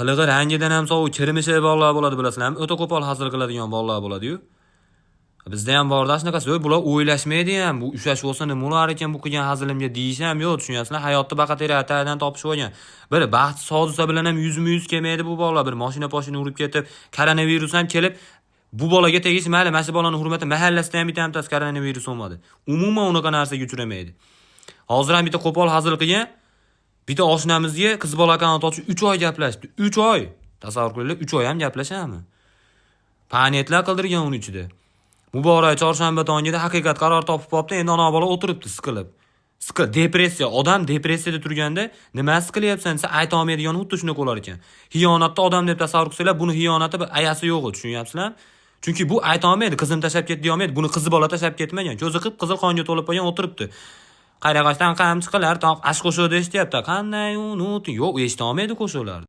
Qilig'i rangidan ham sovuq, kirmishi bog'lar bo'ladi bilasizlarmi? O'ta qo'pol hazil qiladigan bog'lar bo'ladi-yu. Bizda ham borda shunaqasi, bular o'ylashmaydi ham. Bu ushlash bo'lsa nima bo'lar ekan bu qilgan hazilimga deyish ham yo'q, tushunyapsizlar? Hayotda baqateri atadan topishib olgan. Bir baxtsiz hodisa bilan ham yuzma-yuz kelmaydi bu bog'lar. Bir mashina urib ketib, koronavirus ham kelib, bu bolaga tegish mayli, mana shu bolaning hurmati mahallasida ham bitta hamtasi koronavirus olmadi. Umuman unaqa narsaga uchramaydi. Hozir ham bitta qo'pol hazil qilgan. Bitta oshnamizga qiz bola akkaunt ochish 3 oy gaplashdi. 3 oy. Tasavvur qilinglar, 3 oy ham gaplashami? Panetlar qildirgan uning ichida. Muborak chorshanba tongida haqiqat qaror topib qopti, endi ona bola o'tiribdi siqilib. Depressiya, odam depressiyada turganda nima siqilyapsan desa ayta olmaydigan xuddi shunday qo'lar ekan. Xiyonatda odam deb tasavvur qilsanglar, buni xiyonati bir ayasi yo'q, tushunyapsizlar? Chunki bu ayta olmaydi, qizim tashab ketdi deolmaydi. Buni qizi bola tashab ketmagan. Ko'zi qip-qizil qonga to'lib qolgan o'tiribdi. Qayrag'ashdan qamchi qilar, toq ash qo'shiqda eshityapti. Qanday unut? Yo'q, eshita olmaydi qo'shiqlarni.